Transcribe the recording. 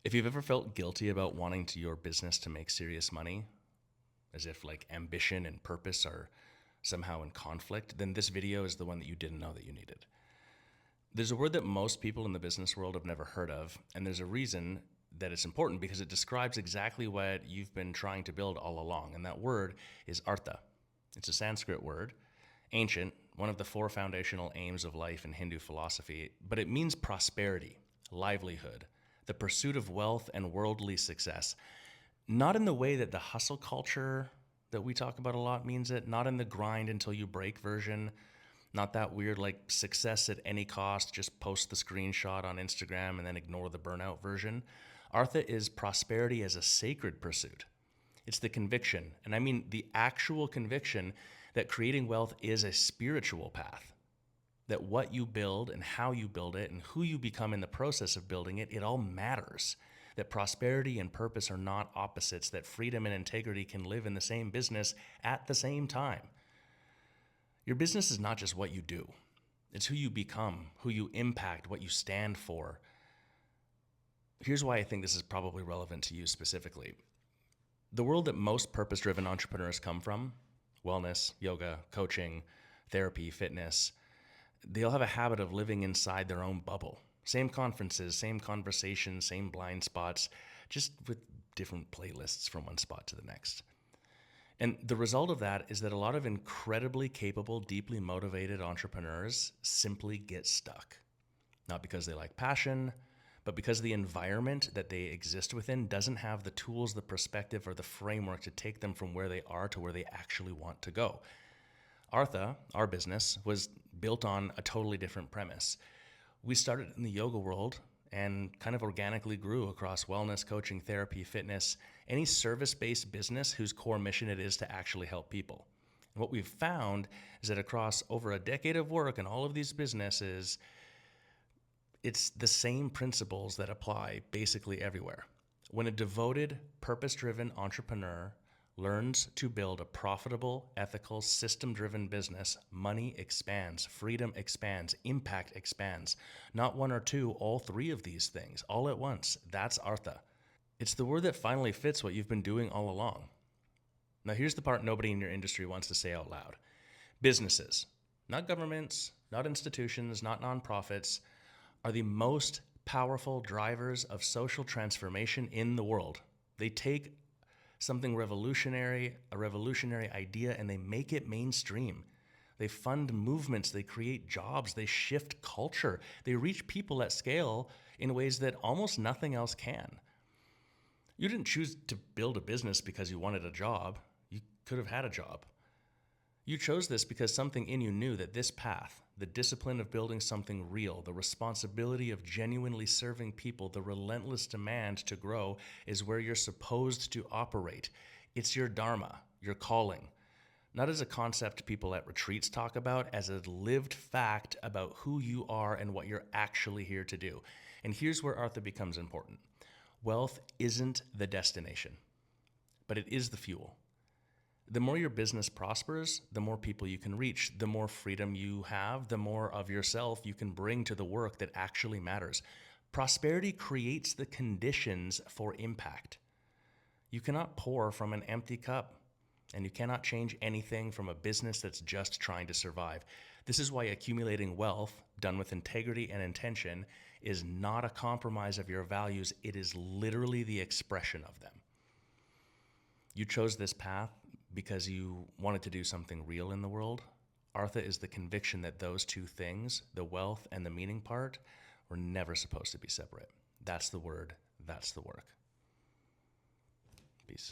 If you've ever felt guilty about wanting your business to make serious money, as if like ambition and purpose are somehow in conflict, then this video is the one that you didn't know that you needed. There's a word that most people in the business world have never heard of, and there's a reason that it's important because it describes exactly what you've been trying to build all along, and that word is Artha. It's a Sanskrit word, ancient, one of the four foundational aims of life in Hindu philosophy, but it means prosperity, livelihood, the pursuit of wealth and worldly success. Not in the way that the hustle culture that we talk about a lot means it, not in the grind until you break version, not that weird like success at any cost, just post the screenshot on Instagram and then ignore the burnout version. Artha is prosperity as a sacred pursuit. It's the conviction, and I mean the actual conviction, that creating wealth is a spiritual path. That what you build and how you build it and who you become in the process of building it, it all matters. That prosperity and purpose are not opposites, that freedom and integrity can live in the same business at the same time. Your business is not just what you do. It's who you become, who you impact, what you stand for. Here's why I think this is probably relevant to you specifically. The world that most purpose-driven entrepreneurs come from, wellness, yoga, coaching, therapy, fitness, they all have a habit of living inside their own bubble. Same conferences, same conversations, same blind spots, just with different playlists from one spot to the next. And the result of that is that a lot of incredibly capable, deeply motivated entrepreneurs simply get stuck. Not because they lack passion, but because the environment that they exist within doesn't have the tools, the perspective, or the framework to take them from where they are to where they actually want to go. Artha, our business, was built on a totally different premise. We started in the yoga world and kind of organically grew across wellness, coaching, therapy, fitness, any service-based business whose core mission it is to actually help people. And what we've found is that across over a decade of work in all of these businesses, it's the same principles that apply basically everywhere. When a devoted, purpose-driven entrepreneur learns to build a profitable, ethical, system-driven business, money expands, freedom expands, impact expands. Not one or two, all three of these things, all at once. That's Artha. It's the word that finally fits what you've been doing all along. Now here's the part nobody in your industry wants to say out loud. Businesses, not governments, not institutions, not nonprofits, are the most powerful drivers of social transformation in the world. They take something revolutionary, a revolutionary idea, and they make it mainstream. They fund movements, they create jobs, they shift culture, they reach people at scale in ways that almost nothing else can. You didn't choose to build a business because you wanted a job. You could have had a job. You chose this because something in you knew that this path, the discipline of building something real, the responsibility of genuinely serving people, the relentless demand to grow is where you're supposed to operate. It's your dharma, your calling. Not as a concept people at retreats talk about, as a lived fact about who you are and what you're actually here to do. And here's where Artha becomes important. Wealth isn't the destination, but it is the fuel. The more your business prospers, the more people you can reach, the more freedom you have, the more of yourself you can bring to the work that actually matters. Prosperity creates the conditions for impact. You cannot pour from an empty cup, and you cannot change anything from a business that's just trying to survive. This is why accumulating wealth, done with integrity and intention, is not a compromise of your values. It is literally the expression of them. You chose this path because you wanted to do something real in the world. Artha is the conviction that those two things, the wealth and the meaning part, were never supposed to be separate. That's the word, that's the work. Peace.